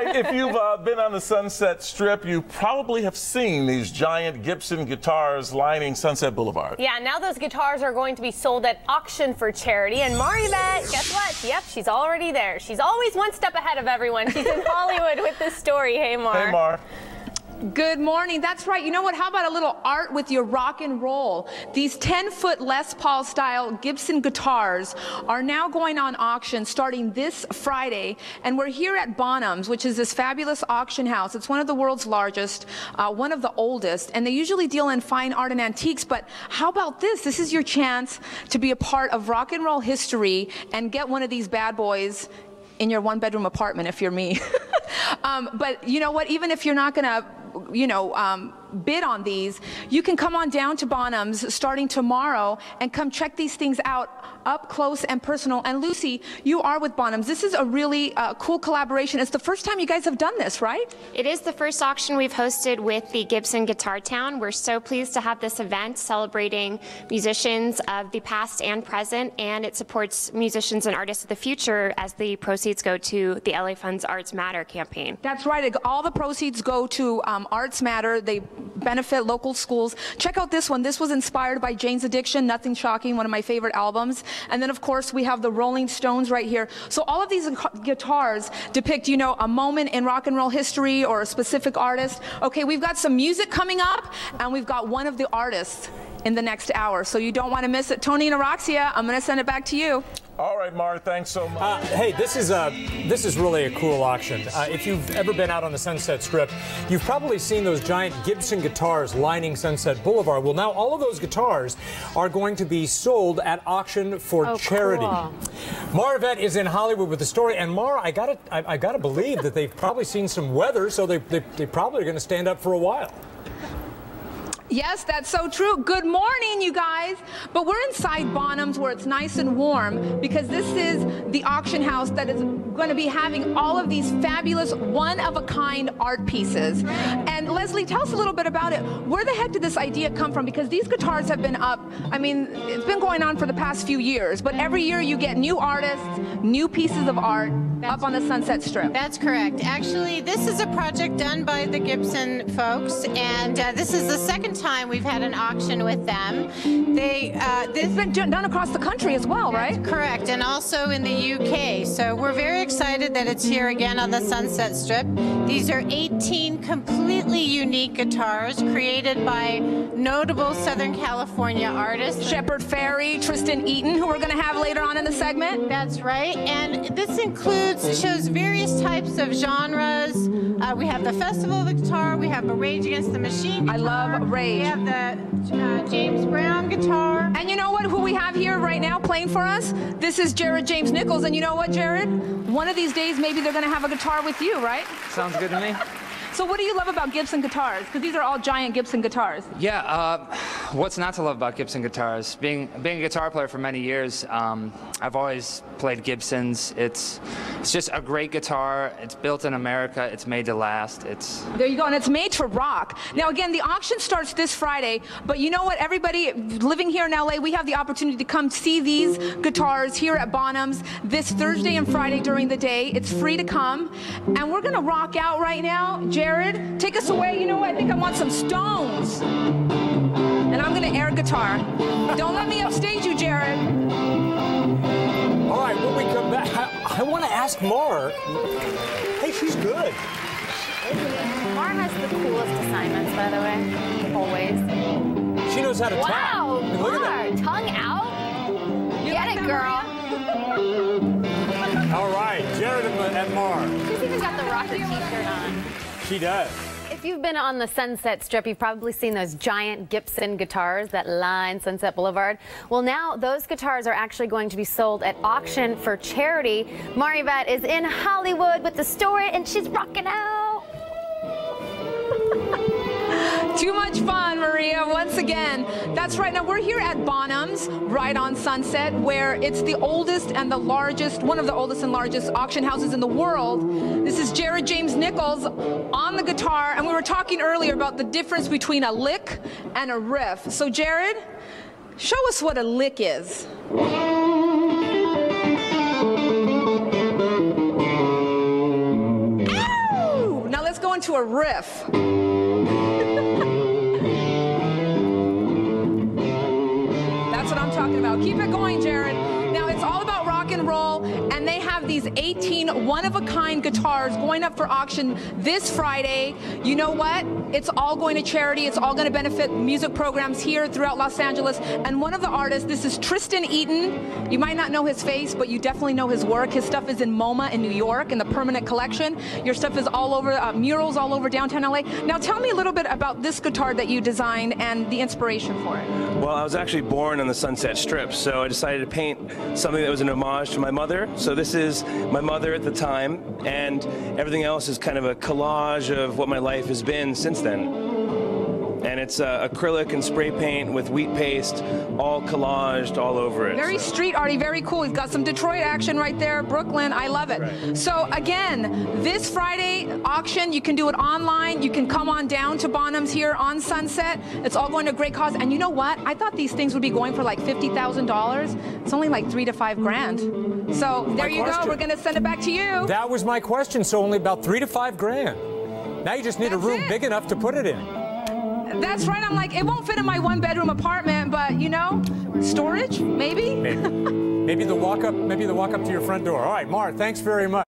right, if you've been on the Sunset Strip, you probably have seen these giant Gibson guitars lining Sunset Boulevard. Yeah, now those guitars are going to be sold at auction for charity. And Mar Yvette, guess what? Yep, she's already there. She's always one step ahead of everyone. She's in Hollywood with this story. Hey, Mar. Hey, Mar. Good morning. That's right. You know what? How about a little art with your rock and roll? These 10-foot Les Paul style Gibson guitars are now going on auction starting this Friday. And we're here at Bonhams, which is this fabulous auction house. It's one of the world's largest, one of the oldest, and they usually deal in fine art and antiques. But how about this? This is your chance to be a part of rock and roll history and get one of these bad boys in your one-bedroom apartment if you're me. But you know what? Even if you're not going to bid on these, you can come on down to Bonhams starting tomorrow and come check these things out up close and personal. And Lucy, you are with Bonhams. This is a really cool collaboration. It's the first time you guys have done this, right? It is the first auction we've hosted with the Gibson Guitar Town. We're so pleased to have this event celebrating musicians of the past and present, and it supports musicians and artists of the future as the proceeds go to the LA Fund's Arts Matter campaign. That's right. All the proceeds go to Arts Matter. They benefit local schools. Check out this one. This was inspired by Jane's Addiction, Nothing Shocking, one of my favorite albums. And then, of course, we have the Rolling Stones right here. So all of these guitars depict, you know, a moment in rock and roll history or a specific artist. Okay, we've got some music coming up, and we've got one of the artists in the next hour. So you don't want to miss it. Tony and Araxia, I'm going to send it back to you. All right, Mar, thanks so much. Hey, this is really a cool auction. If you've ever been out on the Sunset Strip, you've probably seen those giant Gibson guitars lining Sunset Boulevard. Well, now all of those guitars are going to be sold at auction for charity. Cool. Mar Yvette is in Hollywood with the story, and Mar, I gotta believe that they've probably seen some weather, so they probably are going to stand up for a while. Yes, that's so true. Good morning, you guys. But we're inside Bonhams where it's nice and warm because this is the auction house that is going to be having all of these fabulous one-of-a-kind art pieces. And Leslie, tell us a little bit about it. Where the heck did this idea come from? Because these guitars have been up, I mean, it's been going on for the past few years, but every year you get new artists, new pieces of art up on the Sunset Strip. That's correct. Actually, this is a project done by the Gibson folks, and this is the second time we've had an auction with them. It's been done across the country as well, right? Correct, and also in the UK. So we're very excited that it's here again on the Sunset Strip. These are 18 completely unique guitars created by notable Southern California artists. Shepard Fairey, Tristan Eaton, who we're going to have later on in the segment. That's right, and this shows various types of genres. We have the Festival of the Guitar, we have a Rage Against the Machine guitar. I love Rage. We have the James Brown guitar. And you know what, who we have here right now playing for us? This is Jared James Nichols, and you know what, Jared? One of these days, maybe they're going to have a guitar with you, right? Sounds good to me. So what do you love about Gibson guitars? Because these are all giant Gibson guitars. Yeah, what's not to love about Gibson guitars? Being a guitar player for many years, I've always played Gibsons. It's just a great guitar. It's built in America. It's made to last. There you go, and it's made to rock. Now again, the auction starts this Friday, but you know what, everybody living here in LA, we have the opportunity to come see these guitars here at Bonhams this Thursday and Friday during the day. It's free to come, and we're gonna rock out right now. Jared, take us away. You know what? I think I want some Stones. And I'm going to air guitar. Don't let me upstage you, Jared. All right, when we come back, I want to ask Mar. Hey, she's good. Mar has the coolest assignments, by the way. Always. She knows how to tap. Wow, I mean, look at Mar, tongue out. Get it, girl. All right, Jared and Mar. She's even got the rocker t-shirt on. She does. If you've been on the Sunset Strip, you've probably seen those giant Gibson guitars that line Sunset Boulevard. Well, now those guitars are actually going to be sold at auction for charity. Mar Yvette is in Hollywood with the story, and she's rocking out. Too much fun, Maria, once again. That's right. Now, we're here at Bonhams, right on Sunset, where it's the oldest and the largest, one of the oldest and largest auction houses in the world. This is Jared James Nichols on the guitar, and we were talking earlier about the difference between a lick and a riff. So, Jared, show us what a lick is. Ow! to a riff. That's what I'm talking about. Keep it going, Jared. Now, it's all about rock and roll, and they have these 18 one-of-a-kind guitars going up for auction this Friday. You know what? It's all going to charity. It's all going to benefit music programs here throughout Los Angeles. And one of the artists, this is Tristan Eaton. You might not know his face, but you definitely know his work. His stuff is in MoMA in New York in the permanent collection. Your stuff is all over, murals all over downtown LA. Now, tell me a little bit about this guitar that you designed and the inspiration for it. Well, I was actually born on the Sunset Strip, so I decided to paint something that was an homage to my mother. So this is my mother at the time, and everything else is kind of a collage of what my life has been since then. And it's acrylic and spray paint with wheat paste, all collaged all over it. Very street arty, very cool. He's got some Detroit action right there, Brooklyn. I love it. Right. So again, this Friday auction, you can do it online. You can come on down to Bonhams here on Sunset. It's all going to a great cause. And you know what? I thought these things would be going for like $50,000. It's only like $3 to $5 grand. So there you go. We're going to send it back to you. That was my question. So only about $3 to $5 grand. Now you just need a room big enough to put it in. That's right. I'm like, it won't fit in my one-bedroom apartment, but you know, storage, maybe. Maybe the walk up to your front door. All right, Mar, thanks very much.